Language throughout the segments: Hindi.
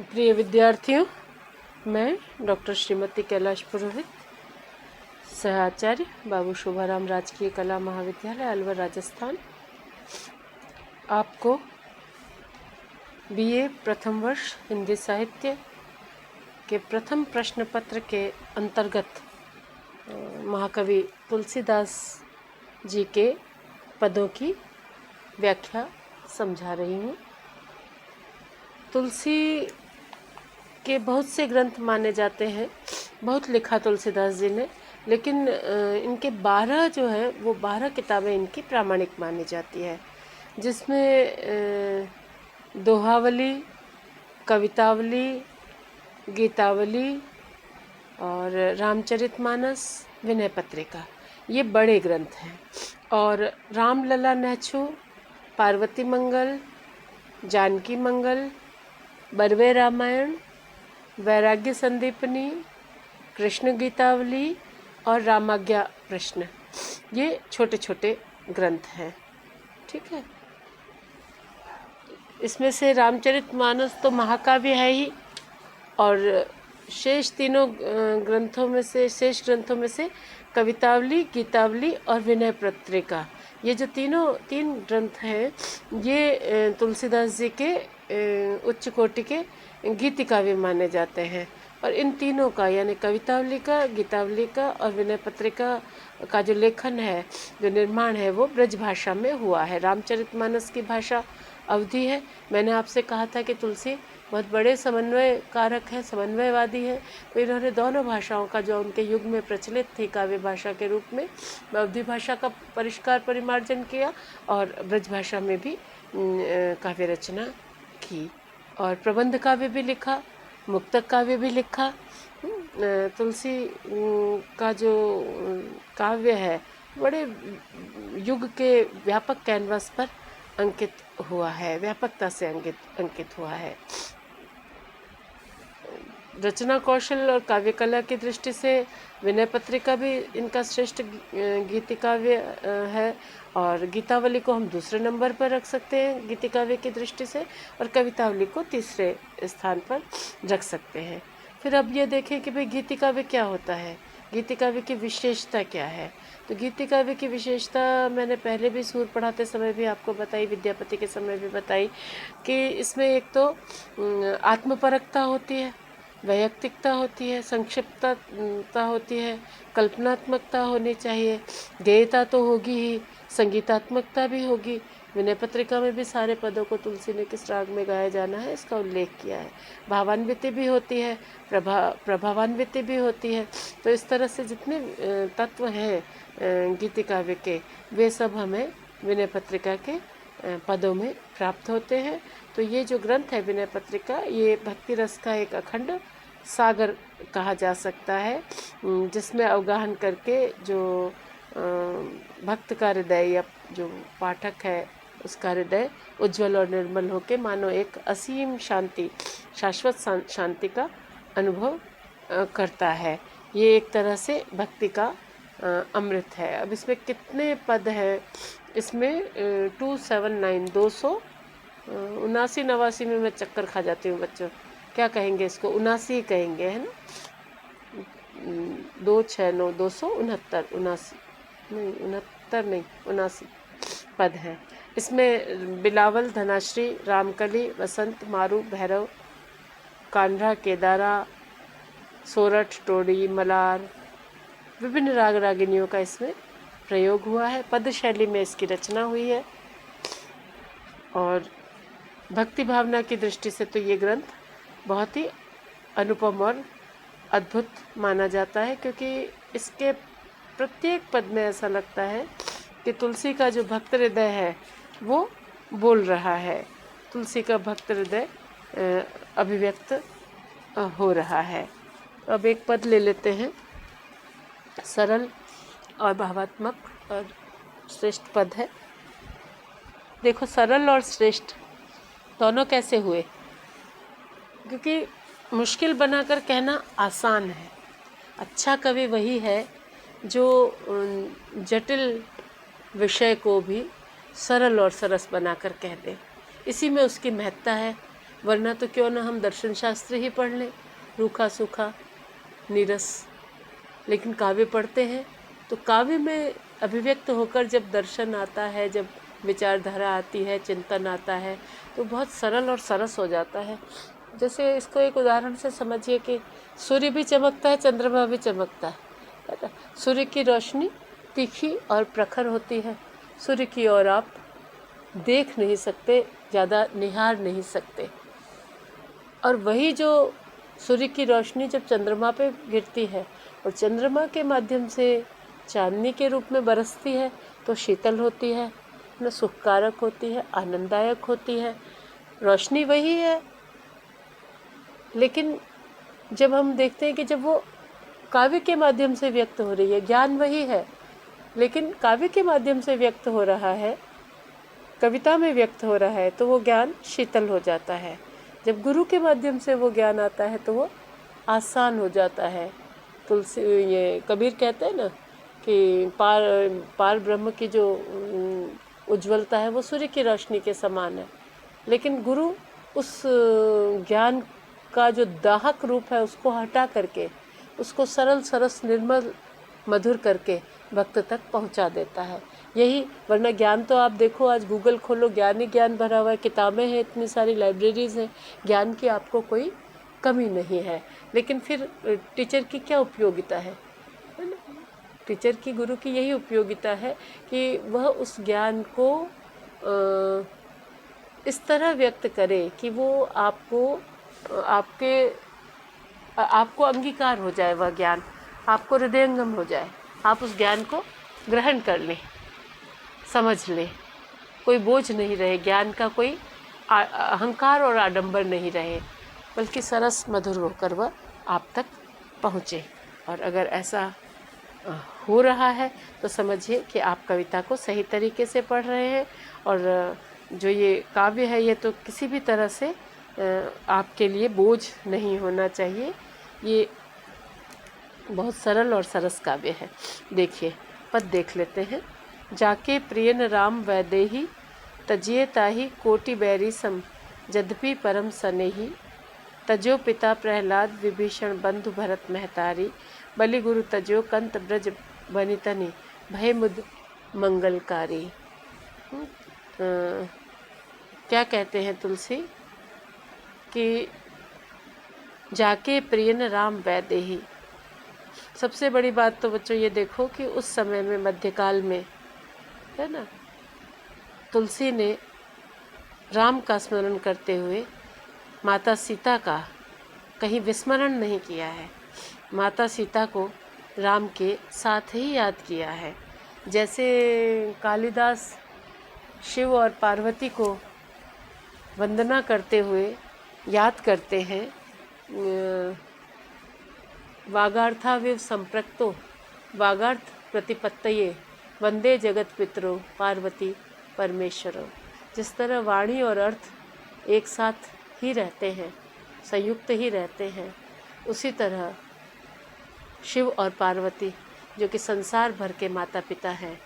प्रिय विद्यार्थियों, मैं डॉक्टर श्रीमती कैलाश पुरोहित, सहआचार्य बाबू शोभाराम राजकीय कला महाविद्यालय अलवर राजस्थान, आपको बीए प्रथम वर्ष हिंदी साहित्य के प्रथम प्रश्न पत्र के अंतर्गत महाकवि तुलसीदास जी के पदों की व्याख्या समझा रही हूँ। तुलसी के बहुत से ग्रंथ माने जाते हैं, बहुत लिखा तुलसीदास जी ने, लेकिन इनके 12 जो है वो 12 किताबें इनकी प्रामाणिक मानी जाती है, जिसमें दोहावली, कवितावली, गीतावली और रामचरितमानस, विनय पत्रिका ये बड़े ग्रंथ हैं। और रामलला नहछु, पार्वती मंगल, जानकी मंगल, बरवे रामायण, वैराग्य संदीपनी, कृष्ण गीतावली और रामाज्ञा प्रश्न, ये छोटे छोटे ग्रंथ हैं। ठीक है, इसमें से रामचरितमानस तो महाकाव्य है ही, और शेष तीनों ग्रंथों में से कवितावली, गीतावली और विनय पत्रिका, ये जो तीन ग्रंथ हैं, ये तुलसीदास जी के उच्च कोटि के गीति काव्य माने जाते हैं। और इन तीनों का यानी कवितावली का, गीतावली का और विनय पत्रिका का जो लेखन है, जो निर्माण है, वो ब्रज भाषा में हुआ है। रामचरितमानस की भाषा अवधी है। मैंने आपसे कहा था कि तुलसी बहुत बड़े समन्वय कारक है, समन्वयवादी है, तो इन्होंने दोनों भाषाओं का जो उनके युग में प्रचलित थी काव्य भाषा के रूप में, अवधी भाषा का परिष्कार परिमार्जन किया और ब्रज भाषा में भी काव्य रचना की, और प्रबंध काव्य भी लिखा, मुक्तक काव्य भी लिखा। तुलसी का जो काव्य है बड़े युग के व्यापक कैनवास पर अंकित हुआ है, व्यापकता से अंकित हुआ है। रचना कौशल और काव्य कला की दृष्टि से विनय पत्रिका भी इनका श्रेष्ठ गीति काव्य है, और गीतावली को हम दूसरे नंबर पर रख सकते हैं गीति काव्य की दृष्टि से, और कवितावली को तीसरे स्थान पर रख सकते हैं। फिर अब ये देखें कि भाई गीति काव्य क्या होता है, गीति काव्य की विशेषता क्या है। तो गीति काव्य की विशेषता मैंने पहले भी सूर पढ़ाते समय भी आपको बताई, विद्यापति के समय भी बताई, कि इसमें एक तो आत्मपरकता होती है, वैयक्तिकता होती है, संक्षिप्तता होती है, कल्पनात्मकता होनी चाहिए, गेयता तो होगी ही, संगीतात्मकता भी होगी। विनय पत्रिका में भी सारे पदों को तुलसी ने किस राग में गाया जाना है इसका उल्लेख किया है। भावान्विति भी होती है, प्रभावान्विति भी होती है। तो इस तरह से जितने तत्व हैं गीति काव्य के, वे सब हमें विनय पत्रिका के पदों में प्राप्त होते हैं। तो ये जो ग्रंथ है विनय पत्रिका, ये भक्ति रस का एक अखंड सागर कहा जा सकता है, जिसमें अवगाहन करके जो भक्त का हृदय या जो पाठक है उसका हृदय उज्जवल और निर्मल होके मानो एक असीम शांति, शाश्वत शांति का अनुभव करता है। ये एक तरह से भक्ति का अमृत है। अब इसमें कितने पद हैं? इसमें 279 279 में मैं चक्कर खा जाती हूँ बच्चों, क्या कहेंगे इसको? 79 कहेंगे, है ना? 269 269 79 पद हैं। इसमें बिलावल, धनाश्री, रामकली, वसंत, मारू, भैरव, कान्हा, केदारा, सोरठ, टोड़ी, मलार, विभिन्न राग रागिनियों का इसमें प्रयोग हुआ है। पद शैली में इसकी रचना हुई है, और भक्ति भावना की दृष्टि से तो ये ग्रंथ बहुत ही अनुपम और अद्भुत माना जाता है, क्योंकि इसके प्रत्येक पद में ऐसा लगता है कि तुलसी का जो भक्त हृदय है वो बोल रहा है, तुलसी का भक्त हृदय अभिव्यक्त हो रहा है। अब एक पद ले लेते हैं, सरल और भावात्मक और श्रेष्ठ पद है। देखो, सरल और श्रेष्ठ दोनों कैसे हुए? क्योंकि मुश्किल बनाकर कहना आसान है। अच्छा कवि वही है जो जटिल विषय को भी सरल और सरस बनाकर कह दे। इसी में उसकी महत्ता है। वरना तो क्यों ना हम दर्शन शास्त्र ही पढ़ लें, रूखा सूखा नीरस। लेकिन काव्य पढ़ते हैं तो काव्य में अभिव्यक्त होकर जब दर्शन आता है, जब विचारधारा आती है, चिंतन आता है, तो बहुत सरल और सरस हो जाता है। जैसे इसको एक उदाहरण से समझिए कि सूर्य भी चमकता है, चंद्रमा भी चमकता है ना। सूर्य की रोशनी तीखी और प्रखर होती है। सूर्य की ओर आप देख नहीं सकते, ज़्यादा निहार नहीं सकते। और वही जो सूर्य की रोशनी जब चंद्रमा पे गिरती है और चंद्रमा के माध्यम से चांदनी के रूप में बरसती है, तो शीतल होती है ना, सुखकारक होती है, आनंददायक होती है। रोशनी वही है, लेकिन जब हम देखते हैं कि जब वो काव्य के माध्यम से व्यक्त हो रही है, ज्ञान वही है लेकिन काव्य के माध्यम से व्यक्त हो रहा है, कविता में व्यक्त हो रहा है, तो वो ज्ञान शीतल हो जाता है। जब गुरु के माध्यम से वो ज्ञान आता है तो वो आसान हो जाता है। तुलसी, ये कबीर कहते हैं ना कि पार ब्रह्म की जो उज्ज्वलता है वो सूर्य की रोशनी के समान है। लेकिन गुरु उस ज्ञान का जो दाहक रूप है उसको हटा करके उसको सरल सरस निर्मल मधुर करके भक्त तक पहुंचा देता है। यही, वरना ज्ञान तो आप देखो, आज गूगल खोलो, ज्ञान ही ज्ञान भरा हुआ है, किताबें हैं, इतनी सारी लाइब्रेरीज हैं, ज्ञान की आपको कोई कमी नहीं है। लेकिन फिर टीचर की क्या उपयोगिता है ना? टीचर की, गुरु की यही उपयोगिता है कि वह उस ज्ञान को इस तरह व्यक्त करे कि वो आपको अंगीकार हो जाए, वह ज्ञान आपको हृदयंगम हो जाए, आप उस ज्ञान को ग्रहण कर लें, समझ लें, कोई बोझ नहीं रहे, ज्ञान का कोई अहंकार और आडंबर नहीं रहे, बल्कि सरस मधुर होकर वह आप तक पहुँचे। और अगर ऐसा हो रहा है तो समझिए कि आप कविता को सही तरीके से पढ़ रहे हैं। और जो ये काव्य है ये तो किसी भी तरह से आपके लिए बोझ नहीं होना चाहिए। ये बहुत सरल और सरस काव्य है। देखिए, पद देख लेते हैं। जाके प्रियन राम वैदेही, तजिए ताही कोटि बैरी सम, यद्यपि परम सनेही, तजो पिता प्रहलाद विभीषण बंधु भरत महतारी, बलि गुरु तजो कंत ब्रज बनितनि, भय मुद मंगलकारी। क्या कहते हैं तुलसी कि जाके प्रियन राम वैदेही। सबसे बड़ी बात तो बच्चों ये देखो कि उस समय में, मध्यकाल में, है ना, तुलसी ने राम का स्मरण करते हुए माता सीता का कहीं विस्मरण नहीं किया है। माता सीता को राम के साथ ही याद किया है। जैसे कालिदास शिव और पार्वती को वंदना करते हुए याद करते हैं, वागार्थाविव संप्रक्तो वागार्थ प्रतिपत्तये, वंदे जगत पितरो पार्वती परमेश्वरो। जिस तरह वाणी और अर्थ एक साथ ही रहते हैं, संयुक्त ही रहते हैं, उसी तरह शिव और पार्वती जो कि संसार भर के माता पिता हैं,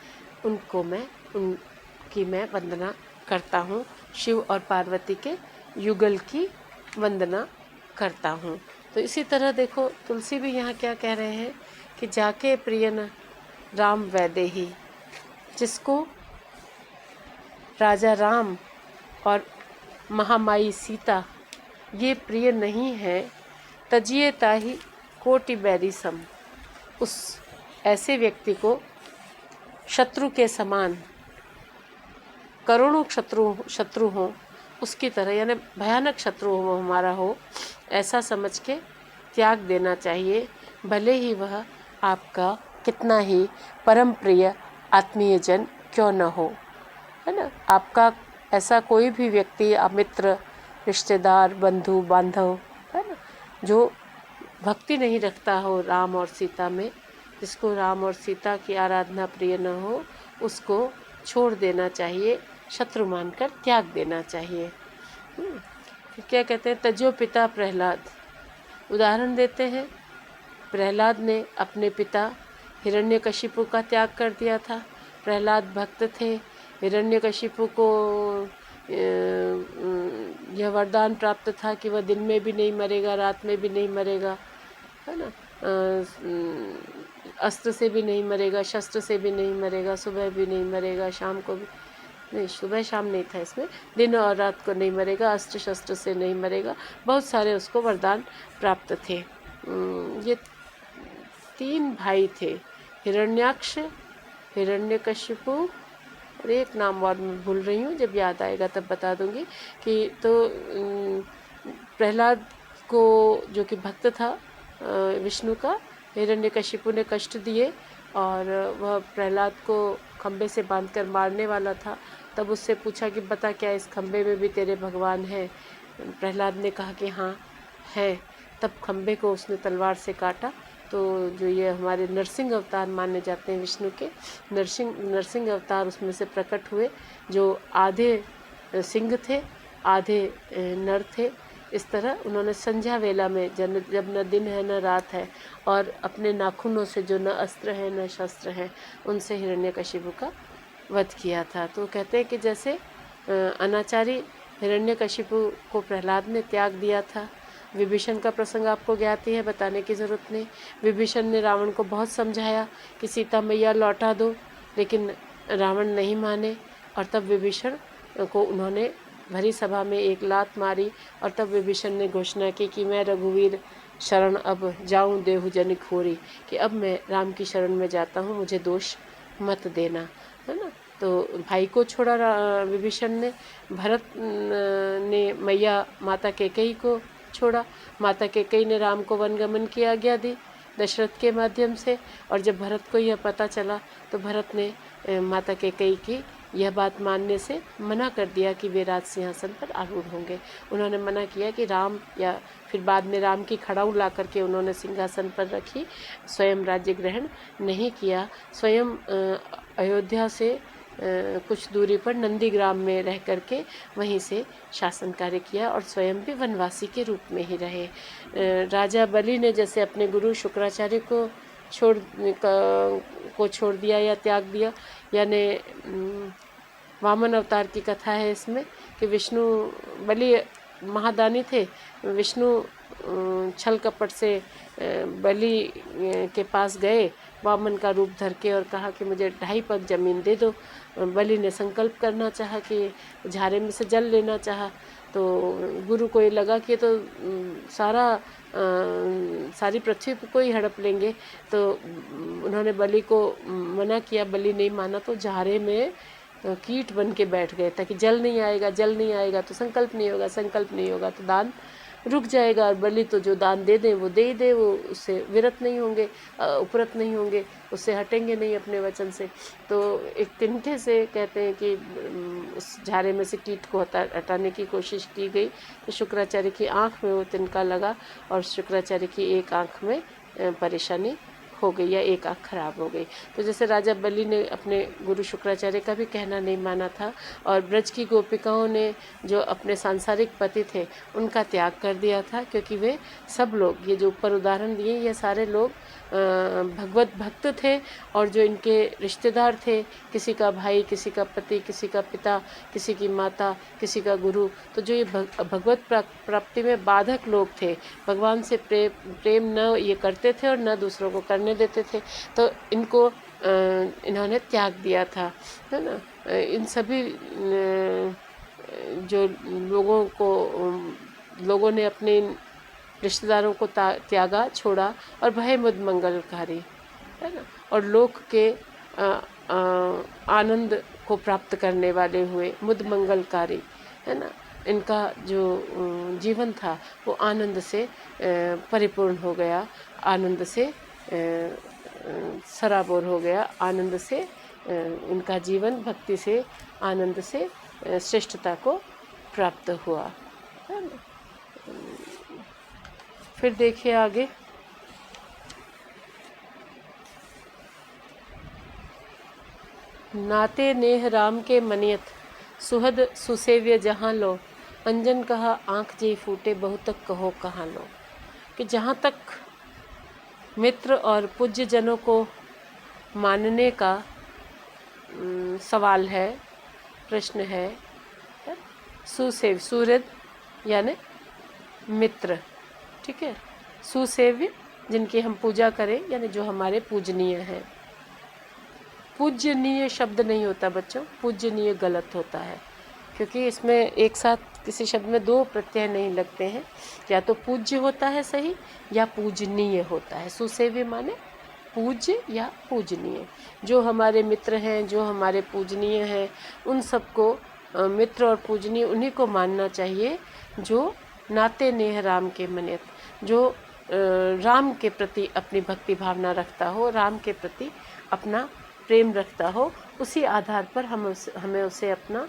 उनकी मैं वंदना करता हूँ। शिव और पार्वती के युगल की वंदना करता हूँ। तो इसी तरह देखो, तुलसी भी यहाँ क्या कह रहे हैं कि जाके प्रियन राम वैदेही, जिसको राजा राम और महामाई सीता ये प्रिय नहीं है, तजिए ताही कोटि बैरी सम, उस ऐसे व्यक्ति को शत्रु के समान, करोड़ों शत्रु हों उसकी तरह, यानी भयानक शत्रु हो हमारा हो, ऐसा समझ के त्याग देना चाहिए, भले ही वह आपका कितना ही परम प्रिय आत्मीय जन क्यों न हो, है ना। आपका ऐसा कोई भी व्यक्ति, मित्र, रिश्तेदार, बंधु बांधव, है ना, जो भक्ति नहीं रखता हो राम और सीता में, जिसको राम और सीता की आराधना प्रिय न हो, उसको छोड़ देना चाहिए, शत्रु मानकर त्याग देना चाहिए। फिर क्या कहते हैं, तजो पिता प्रहलाद, उदाहरण देते हैं। प्रहलाद ने अपने पिता हिरण्यकशिपु का त्याग कर दिया था। प्रहलाद भक्त थे, हिरण्यकशिपु को यह वरदान प्राप्त था कि वह दिन में भी नहीं मरेगा, रात में भी नहीं मरेगा, है ना। अस्त्र से भी नहीं मरेगा, शस्त्र से भी नहीं मरेगा, सुबह भी नहीं मरेगा, शाम को भी नहीं, सुबह शाम नहीं था इसमें, दिन और रात को नहीं मरेगा, अस्त्र शस्त्र से नहीं मरेगा। बहुत सारे उसको वरदान प्राप्त थे। ये 3 भाई थे, हिरण्याक्ष, हिरण्यकशिपु और एक नाम और मैं भूल रही हूँ, जब याद आएगा तब बता दूंगी। कि तो प्रहलाद को, जो कि भक्त था विष्णु का, हिरण्यकशिपु ने कष्ट दिए और वह प्रहलाद को खंबे से बांधकर मारने वाला था। तब उससे पूछा कि बता, क्या इस खंबे में भी तेरे भगवान हैं? प्रहलाद ने कहा कि हाँ है। तब खंबे को उसने तलवार से काटा। तो जो ये हमारे नरसिंह अवतार माने जाते हैं विष्णु के, नरसिंह अवतार उसमें से प्रकट हुए, जो आधे सिंह थे, आधे नर थे। इस तरह उन्होंने संध्या वेला में, जब न दिन है न रात है, और अपने नाखूनों से, जो न अस्त्र है न शस्त्र है, उनसे हिरण्यकशिपु का वध किया था। तो कहते हैं कि जैसे अनाचारी हिरण्यकशिपु को प्रहलाद ने त्याग दिया था। विभीषण का प्रसंग आपको ज्ञात ही है, बताने की ज़रूरत नहीं। विभीषण ने रावण को बहुत समझाया कि सीता मैया लौटा दो, लेकिन रावण नहीं माने। और तब विभीषण को उन्होंने भरी सभा में एक लात मारी, और तब विभीषण ने घोषणा की कि मैं रघुवीर शरण अब जाऊं देहु जनिक होरी, कि अब मैं राम की शरण में जाता हूं, मुझे दोष मत देना, है ना। तो भाई को छोड़ा विभीषण ने, भरत ने मैया माता कैकेयी को छोड़ा, माता कैकेयी ने राम को वनगमन की आज्ञा दी दशरथ के माध्यम से। और जब भरत को यह पता चला तो भरत ने माता कैकेयी की यह बात मानने से मना कर दिया कि वे राज सिंहासन पर आरूढ़ होंगे। उन्होंने मना किया कि राम, या फिर बाद में राम की खड़ाऊ ला करके उन्होंने सिंहासन पर रखी, स्वयं राज्य ग्रहण नहीं किया। स्वयं अयोध्या से कुछ दूरी पर नंदीग्राम में रह करके वहीं से शासन कार्य किया, और स्वयं भी वनवासी के रूप में ही रहे। राजा बलि ने जैसे अपने गुरु शुक्राचार्य को छोड़ दिया या त्याग दिया, यानी वामन अवतार की कथा है इसमें, कि विष्णु, बलि महादानी थे, विष्णु छल कपट से बलि के पास गए वामन का रूप धर के, और कहा कि मुझे 2.5 पग जमीन दे दो। बलि ने संकल्प करना चाहा, कि झारे में से जल लेना चाहा, तो गुरु को ये लगा कि तो सारी पृथ्वी को ही हड़प लेंगे। तो उन्होंने बलि को मना किया, बलि नहीं माना, तो झारे में कीट बन के बैठ गए, ताकि जल नहीं आएगा तो संकल्प नहीं होगा तो दान रुक जाएगा, और बलि तो जो दान दे दे वो दे ही दे, वो उससे विरत नहीं होंगे, उपरत नहीं होंगे, उससे हटेंगे नहीं अपने वचन से। तो एक तिनके से कहते हैं कि उस झारे में से कीट को हटाने की कोशिश की गई, तो शुक्राचार्य की आँख में वो तिनका लगा, और शुक्राचार्य की एक आँख में परेशानी हो गई, या एक आँख खराब हो गई। तो जैसे राजा बलि ने अपने गुरु शुक्राचार्य का भी कहना नहीं माना था, और ब्रज की गोपिकाओं ने जो अपने सांसारिक पति थे उनका त्याग कर दिया था, क्योंकि वे सब लोग, ये जो ऊपर उदाहरण दिए, ये सारे लोग भगवत भक्त थे, और जो इनके रिश्तेदार थे, किसी का भाई, किसी का पति, किसी का पिता, किसी की माता, किसी का गुरु, तो जो ये भगवत प्राप्ति में बाधक लोग थे, भगवान से प्रेम न ये करते थे और न दूसरों को करने देते थे, तो इनको इन्होंने त्याग दिया था, है ना। इन सभी जो लोगों ने अपने रिश्तेदारों को त्यागा, छोड़ा, और भय मुद मंगलकारी, है ना, और लोक के आनंद को प्राप्त करने वाले हुए, मुद मंगलकारी, है ना। इनका जो जीवन था वो आनंद से परिपूर्ण हो गया, आनंद से सराबोर हो गया, आनंद से इनका जीवन भक्ति से, आनंद से श्रेष्ठता को प्राप्त हुआ, है ना। फिर देखिए आगे, नाते नेह राम के मनियत, सुहद सुसेव्य जहाँ लो, अंजन कहा आँख जी फूटे, बहु तक कहो कहाँ लो। कि जहाँ तक मित्र और पूज्य जनों को मानने का सवाल है, प्रश्न है, सुसेव, सुहृद यानी मित्र, ठीक है। सुसेव्य, जिनकी हम पूजा करें, यानी जो हमारे पूजनीय हैं। पूजनीय शब्द नहीं होता बच्चों, पूजनीय गलत होता है, क्योंकि इसमें एक साथ किसी शब्द में दो प्रत्यय नहीं लगते हैं। या तो पूज्य होता है सही, या पूजनीय होता है। सुसेव्य माने पूज्य या पूजनीय। जो हमारे मित्र हैं, जो हमारे पूजनीय हैं, उन सबको मित्र और पूजनीय उन्हीं को मानना चाहिए जो नाते नेह राम के मनेत, जो राम के प्रति अपनी भक्ति भावना रखता हो, राम के प्रति अपना प्रेम रखता हो। उसी आधार पर हमें उसे अपना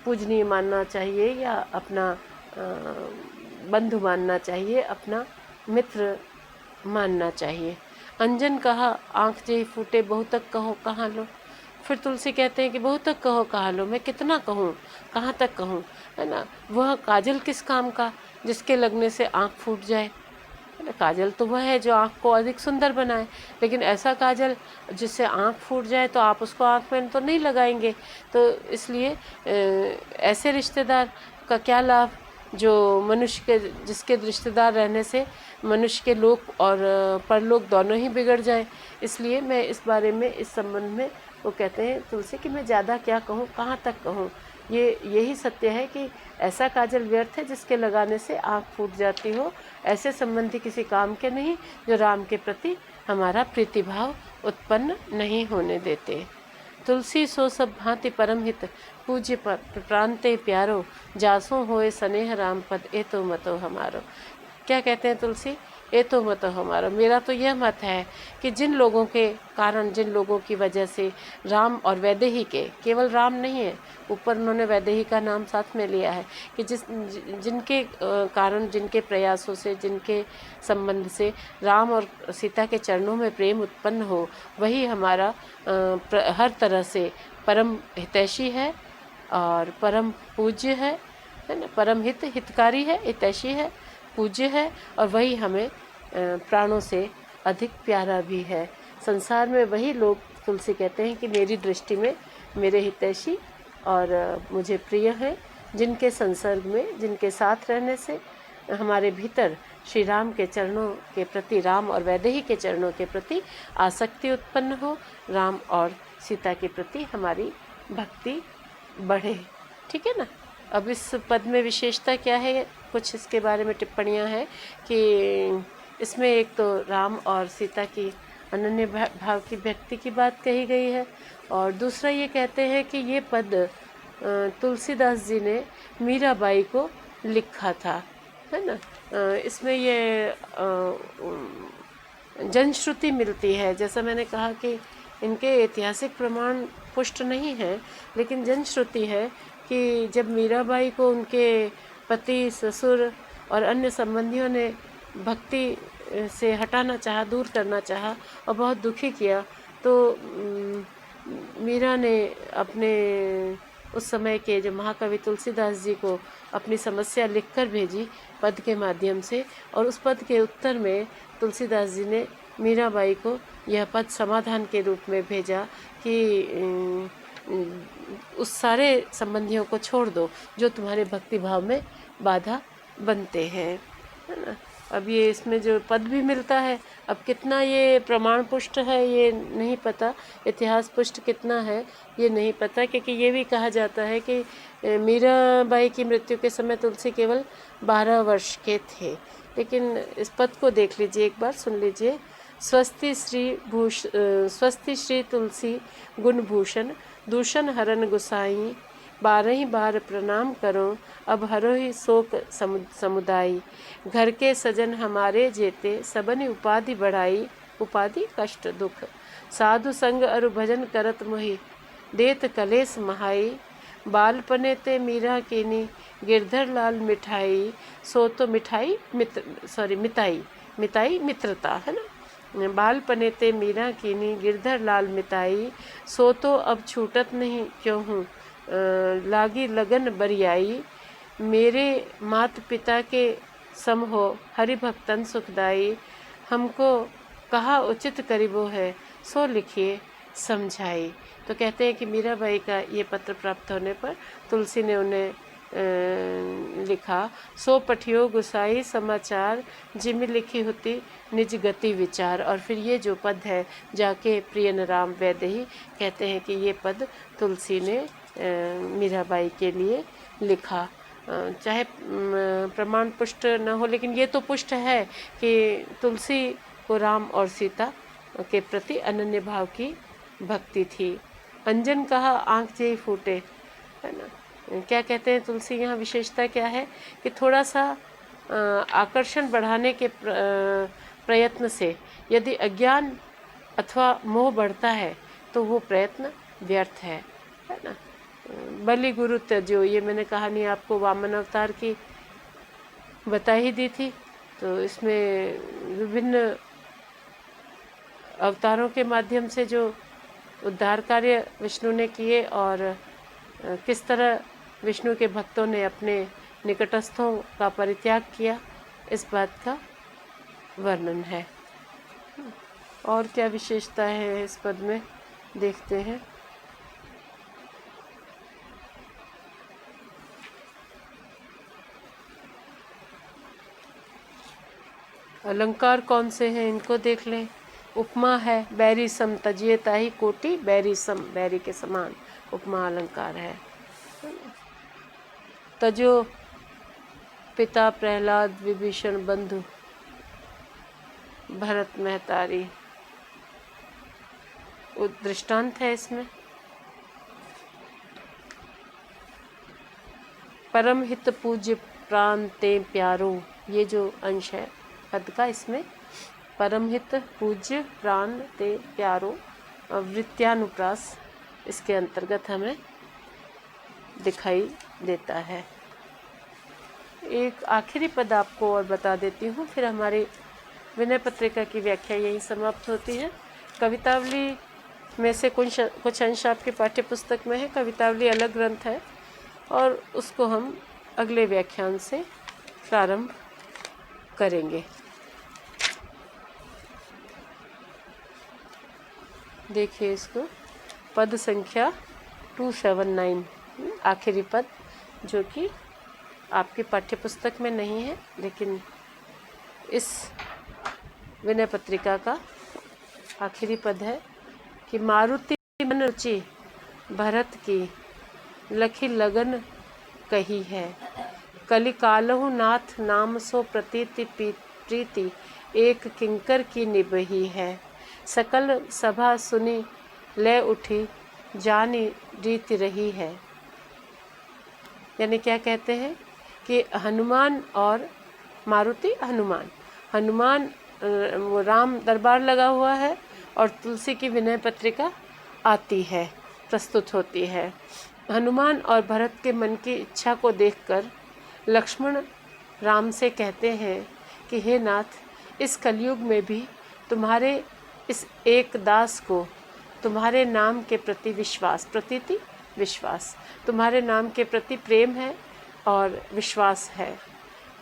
पूजनीय मानना चाहिए, या अपना बंधु मानना चाहिए, अपना मित्र मानना चाहिए। अंजन कहा आँख जे फूटे, बहुतक कहो कहाँ लो। फिर तुलसी कहते हैं कि बहुतक कहो कहाँ लो, मैं कितना कहूँ, कहाँ तक कहूँ, है ना। वह काजल किस काम का जिसके लगने से आँख फूट जाए, है ना। काजल तो वह है जो आँख को अधिक सुंदर बनाए, लेकिन ऐसा काजल जिससे आँख फूट जाए तो आप उसको आँख में तो नहीं लगाएंगे। तो इसलिए ऐसे रिश्तेदार का क्या लाभ जो मनुष्य के, जिसके रिश्तेदार रहने से मनुष्य के लोक और परलोक दोनों ही बिगड़ जाए। इसलिए मैं इस बारे में, इस संबंध में वो कहते हैं तुलसी कि मैं ज़्यादा क्या कहूँ, कहाँ तक कहूँ। यही सत्य है कि ऐसा काजल व्यर्थ है जिसके लगाने से आँख फूट जाती हो। ऐसे संबंधी किसी काम के नहीं जो राम के प्रति हमारा प्रीतिभाव उत्पन्न नहीं होने देते। तुलसी सो सब भांति परम हित, पूज्य प्रांते प्यारो, जासो होए स्नेह राम पद, ए तो मतो हमारो। क्या कहते हैं तुलसी, ए तो मतो हमारो। मेरा तो यह मत है कि जिन लोगों के कारण, जिन लोगों की वजह से राम और वैदेही के, केवल राम नहीं है, ऊपर उन्होंने वैदेही का नाम साथ में लिया है, कि जिनके कारण, जिनके प्रयासों से, जिनके संबंध से राम और सीता के चरणों में प्रेम उत्पन्न हो, वही हमारा हर तरह से परम हितैषी है और परम पूज्य है ना। परम हितकारी है, हितैषी है, पूज्य है, और वही हमें प्राणों से अधिक प्यारा भी है। संसार में वही लोग, तुलसी कहते हैं कि मेरी दृष्टि में मेरे हितैषी और मुझे प्रिय हैं, जिनके संसर्ग में, जिनके साथ रहने से हमारे भीतर श्री राम के चरणों के प्रति, राम और वैदेही के चरणों के प्रति आसक्ति उत्पन्न हो, राम और सीता के प्रति हमारी भक्ति बढ़े। ठीक है ना। अब इस पद में विशेषता क्या है, कुछ इसके बारे में टिप्पणियां हैं कि इसमें एक तो राम और सीता की अनन्य भाव की व्यक्ति की बात कही गई है, और दूसरा ये कहते हैं कि ये पद तुलसीदास जी ने मीराबाई को लिखा था, है ना। इसमें ये जनश्रुति मिलती है, जैसा मैंने कहा कि इनके ऐतिहासिक प्रमाण पुष्ट नहीं है, लेकिन जनश्रुति है कि जब मीराबाई को उनके पति, ससुर और अन्य संबंधियों ने भक्ति से हटाना चाहा, दूर करना चाहा और बहुत दुखी किया, तो मीरा ने अपने उस समय के जो महाकवि तुलसीदास जी को अपनी समस्या लिखकर भेजी पद के माध्यम से, और उस पद के उत्तर में तुलसीदास जी ने मीराबाई को यह पद समाधान के रूप में भेजा कि उस सारे संबंधियों को छोड़ दो जो तुम्हारे भक्ति भाव में बाधा बनते हैं, है ना। अब ये इसमें जो पद भी मिलता है, अब कितना ये प्रमाण पुष्ट है ये नहीं पता, इतिहास पुष्ट कितना है ये नहीं पता, क्योंकि ये भी कहा जाता है कि मीराबाई की मृत्यु के समय तुलसी केवल 12 वर्ष के थे। लेकिन इस पद को देख लीजिए, एक बार सुन लीजिए। स्वस्ति श्री तुलसी गुणभूषण, दूषण हरन गुसाई, 12 बार प्रणाम करो, अब हरो ही शोक समुदाई। घर के सजन हमारे जेते, सबनि उपाधि बढ़ाई, उपाधि कष्ट दुख। साधु संग अरु भजन करत मोहि, देत कलेस महाई। बालपने ते मीरा कीनी, गिरधर लाल मिठाई। सो तो मिठाई मिताई मित्रता, है ना। बालपने ते मीरा कीनी, गिरधर लाल मिताई। सो तो अब छूटत नहीं क्यों हूँ, लागी लगन बरियाई। मेरे मात पिता के सम हो, हरि भक्तन सुखदाई। हमको कहा उचित करीबो है, सो लिखिए समझाई। तो कहते हैं कि मीराबाई का ये पत्र प्राप्त होने पर तुलसी ने उन्हें लिखा, सो पठियो गुसाई समाचार, जिमि लिखी होती निज गति विचार। और फिर ये जो पद है, जाके प्रियन राम वैदेही, कहते हैं कि ये पद तुलसी ने मीराबाई के लिए लिखा। चाहे प्रमाण पुष्ट न हो, लेकिन ये तो पुष्ट है कि तुलसी को राम और सीता के प्रति अनन्य भाव की भक्ति थी। अंजन कहा आँख जे फूटे, है ना। क्या कहते हैं तुलसी, यहाँ विशेषता क्या है कि थोड़ा सा आकर्षण बढ़ाने के प्रयत्न से यदि अज्ञान अथवा मोह बढ़ता है तो वो प्रयत्न व्यर्थ है ना। बलि गुरु त्यजो, ये मैंने कहानी आपको वामन अवतार की बता ही दी थी। तो इसमें विभिन्न अवतारों के माध्यम से जो उद्धार कार्य विष्णु ने किए और किस तरह विष्णु के भक्तों ने अपने निकटस्थों का परित्याग किया, इस बात का वर्णन है। और क्या विशेषता है इस पद में, देखते हैं। अलंकार कौन से हैं इनको देख लें। उपमा है, बैरी सम तजिए ताही कोटि, बैरी सम, बैरी के समान उपमा अलंकार है। तजो पिता प्रहलाद विभीषण बंधु भरत महतारी, दृष्टांत है इसमें। परम हित पूज्य प्राण ते प्यारो, ये जो अंश है पद का, इसमें परम हित पूज्य प्राण ते प्यारो वृत्यानुप्रास इसके अंतर्गत हमें दिखाई देता है। एक आखिरी पद आपको और बता देती हूँ, फिर हमारी विनय पत्रिका की व्याख्या यही समाप्त होती है। कवितावली में से कुछ अंश आपके पाठ्य पुस्तक में है। कवितावली अलग ग्रंथ है और उसको हम अगले व्याख्यान से प्रारंभ करेंगे। देखिए इसको, पद संख्या 279, आखिरी पद, जो कि आपके पाठ्य पुस्तक में नहीं है, लेकिन इस विनय पत्रिका का आखिरी पद है कि मारुति मन रुचि भरत की, लखी लगन कही है, कलि कालहु नाथ नाम सो प्रतीति प्रीति, एक किंकर की निबही है, सकल सभा सुनी ले उठी, जानी रीति रही है। यानी क्या कहते हैं कि हनुमान और मारुति, हनुमान वो राम दरबार लगा हुआ है और तुलसी की विनय पत्रिका आती है, प्रस्तुत होती है। हनुमान और भरत के मन की इच्छा को देखकर लक्ष्मण राम से कहते हैं कि हे नाथ, इस कलयुग में भी तुम्हारे इस एक दास को तुम्हारे नाम के प्रति विश्वास, प्रतीति विश्वास, तुम्हारे नाम के प्रति प्रेम है और विश्वास है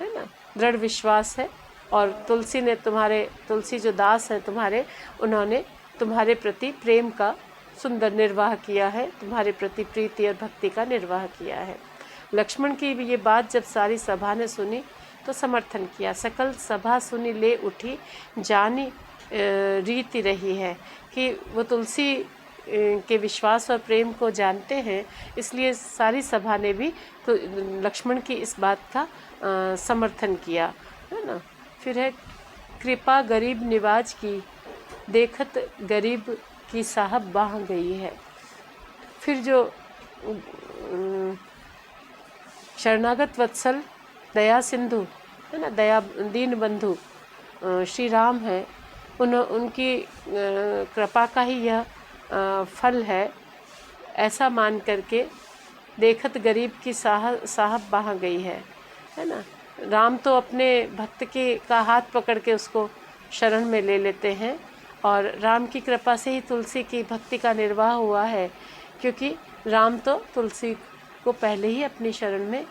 ना, दृढ़ विश्वास है। और तुलसी ने तुलसी जो दास हैं तुम्हारे, उन्होंने तुम्हारे प्रति प्रेम का सुंदर निर्वाह किया है, तुम्हारे प्रति प्रीति और भक्ति का निर्वाह किया है। लक्ष्मण की ये बात जब सारी सभा ने सुनी तो समर्थन किया। सकल सभा सुनी ले उठी, जानी रीति रही है कि वो तुलसी के विश्वास और प्रेम को जानते हैं, इसलिए सारी सभा ने भी तो लक्ष्मण की इस बात का समर्थन किया, है ना। फिर है कृपा गरीब निवाज की, देखत गरीब की साहब बाह गई है। फिर जो शरणागत वत्सल दया सिंधु, है ना, दया दीन बंधु श्री राम है, उनकी कृपा का ही यह फल है, ऐसा मान करके देखत गरीब की साहब बाह गई है ना। राम तो अपने भक्त का हाथ पकड़ के उसको शरण में ले लेते हैं और राम की कृपा से ही तुलसी की भक्ति का निर्वाह हुआ है, क्योंकि राम तो तुलसी को पहले ही अपनी शरण में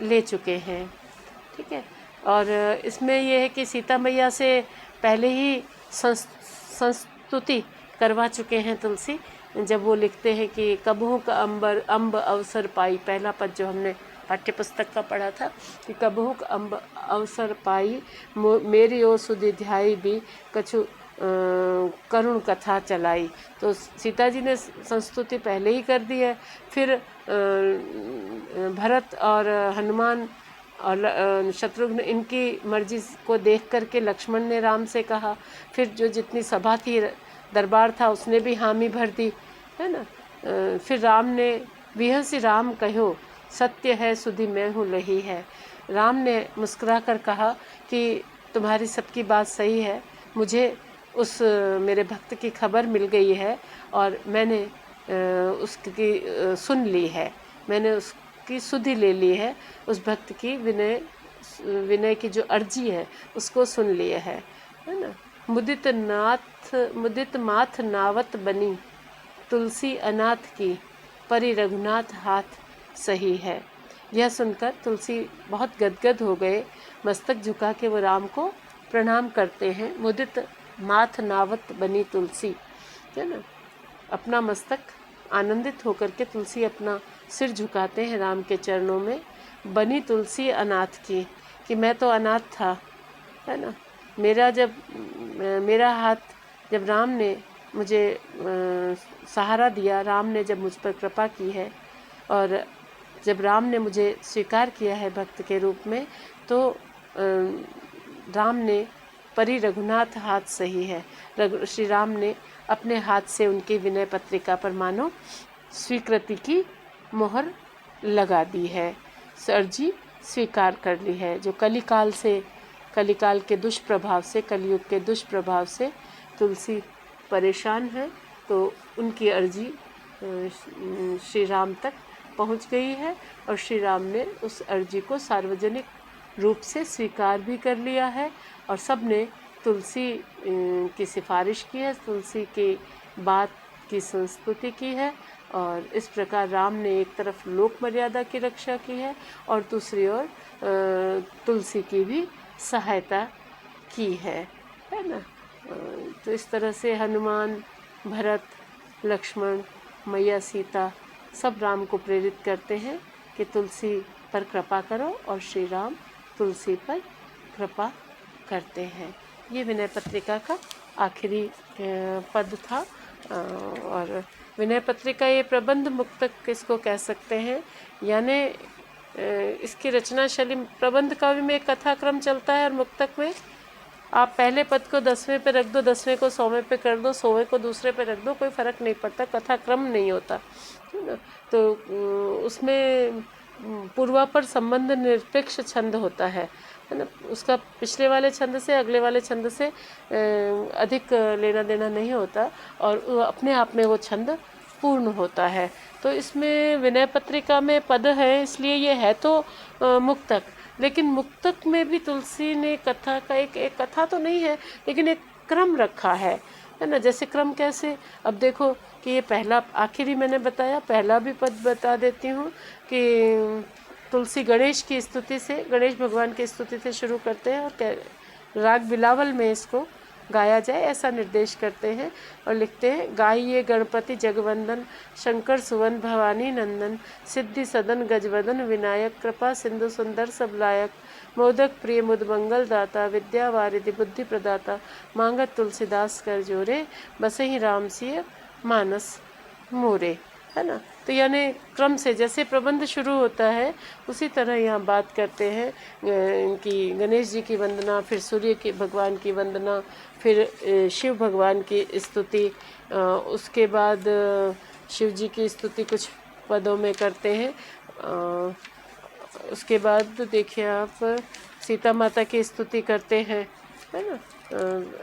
ले चुके हैं। ठीक है। और इसमें यह है कि सीता मैया से पहले ही संस्तुति करवा चुके हैं तुलसी, जब वो लिखते हैं कि कबहू का अम्ब अवसर पाई, पहला पद जो हमने पाठ्य पुस्तक का पढ़ा था कि कबहुक अम्ब अवसर पाई मेरी ओ सुधि ध्याई भी कछु करुण कथा चलाई। तो सीता जी ने संस्तुति पहले ही कर दी है। फिर भरत और हनुमान और शत्रुघ्न इनकी मर्जी को देख करके लक्ष्मण ने राम से कहा। फिर जो जितनी सभा थी, दरबार था, उसने भी हामी भर दी, है ना। फिर राम ने बिहसी राम कहो सत्य है सुधि मैं हूँ लही है। राम ने मुस्कुरा कर कहा कि तुम्हारी सबकी बात सही है, मुझे उस मेरे भक्त की खबर मिल गई है और मैंने उसकी सुन ली है, मैंने उसकी सुधि ले ली है, उस भक्त की विनय की जो अर्जी है उसको सुन लिया है ना। मुदित माथ नावत बनी तुलसी अनाथ की परि रघुनाथ हाथ सही है। यह सुनकर तुलसी बहुत गदगद हो गए, मस्तक झुका के वो राम को प्रणाम करते हैं। मुदित माथ नावत बनी तुलसी, है ना, अपना मस्तक आनंदित होकर के तुलसी अपना सिर झुकाते हैं राम के चरणों में। बनी तुलसी अनाथ की, कि मैं तो अनाथ था, है ना। मेरा हाथ जब राम ने मुझे सहारा दिया, राम ने जब मुझ पर कृपा की है और जब राम ने मुझे स्वीकार किया है भक्त के रूप में, तो राम ने परि रघुनाथ हाथ सही है, श्री राम ने अपने हाथ से उनकी विनय पत्रिका पर मानो स्वीकृति की मोहर लगा दी है, अर्जी स्वीकार कर ली है। जो कलिकाल के दुष्प्रभाव से, कलयुग के दुष्प्रभाव से तुलसी परेशान है, तो उनकी अर्जी श्री राम तक पहुंच गई है और श्री राम ने उस अर्जी को सार्वजनिक रूप से स्वीकार भी कर लिया है और सब ने तुलसी की सिफारिश की है, तुलसी की बात की संस्तुति की है और इस प्रकार राम ने एक तरफ लोक मर्यादा की रक्षा की है और दूसरी ओर तुलसी की भी सहायता की है ना। तो इस तरह से हनुमान, भरत, लक्ष्मण, मैया सीता सब राम को प्रेरित करते हैं कि तुलसी पर कृपा करो और श्री राम तुलसी पर कृपा करते हैं। ये विनय पत्रिका का आखिरी पद था। और विनय पत्रिका ये प्रबंध मुक्तक किसको कह सकते हैं, यानी इसकी रचना शैली प्रबंध काव्य में एक कथाक्रम चलता है और मुक्तक में आप पहले पद को 10वें पे रख दो, 10वें को 100वें पे कर दो, 100वें को दूसरे पे रख दो, कोई फ़र्क नहीं पड़ता, कथाक्रम नहीं होता, है ना। तो उसमें पूर्वापर संबंध निरपेक्ष छंद होता है ना। उसका पिछले वाले छंद से अगले वाले छंद से अधिक लेना देना नहीं होता और अपने आप में वो छंद पूर्ण होता है। तो इसमें विनय पत्रिका में पद है, इसलिए ये है तो मुक्तक, लेकिन मुक्तक में भी तुलसी ने कथा का एक कथा तो नहीं है लेकिन एक क्रम रखा है ना। जैसे क्रम कैसे, अब देखो कि ये पहला, आखिरी मैंने बताया, पहला भी पद बता देती हूँ कि तुलसी गणेश की स्तुति से, गणेश भगवान की स्तुति से शुरू करते हैं और राग बिलावल में इसको गाया जाए ऐसा निर्देश करते हैं और लिखते हैं, गाइए गणपति जगवंदन शंकर सुवन भवानी नंदन सिद्धि सदन गजवदन विनायक कृपा सिंधु सुंदर सब लायक मोदक प्रिय मुद मंगल दाता विद्या वारिधि बुद्धि प्रदाता मांगत तुलसीदास कर जोरे बसहि राम सिय मानस मोरे, है ना। तो यानी क्रम से जैसे प्रबंध शुरू होता है उसी तरह यहाँ बात करते हैं कि गणेश जी की वंदना, फिर सूर्य की भगवान की वंदना, फिर शिव भगवान की स्तुति, उसके बाद शिव जी की स्तुति कुछ पदों में करते हैं। उसके बाद देखिए आप सीता माता की स्तुति करते हैं, है ना।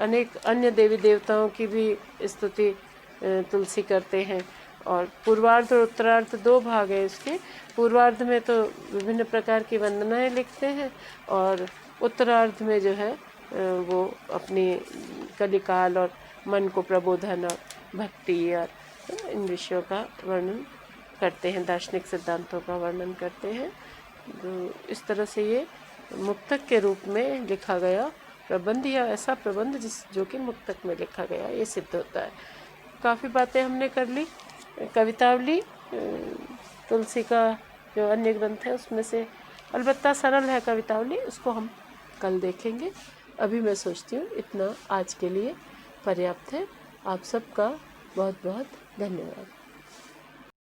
अनेक अन्य देवी देवताओं की भी स्तुति तुलसी करते हैं। और पूर्वार्ध और उत्तरार्ध दो भाग है इसके। पूर्वार्ध में तो विभिन्न प्रकार की वंदनाएं लिखते हैं और उत्तरार्ध में जो है वो अपनी कलिकाल और मन को प्रबोधन और भक्ति और इन विषयों का वर्णन करते हैं, दार्शनिक सिद्धांतों का वर्णन करते हैं। तो इस तरह से ये मुक्तक के रूप में लिखा गया प्रबंध या ऐसा प्रबंध जो कि मुक्तक में लिखा गया ये सिद्ध होता है। काफ़ी बातें हमने कर ली, कवितावली तुलसी का जो अन्य ग्रंथ है उसमें से अलबत्ता सरल है कवितावली, उसको हम कल देखेंगे। अभी मैं सोचती हूँ इतना आज के लिए पर्याप्त है। आप सबका बहुत बहुत धन्यवाद।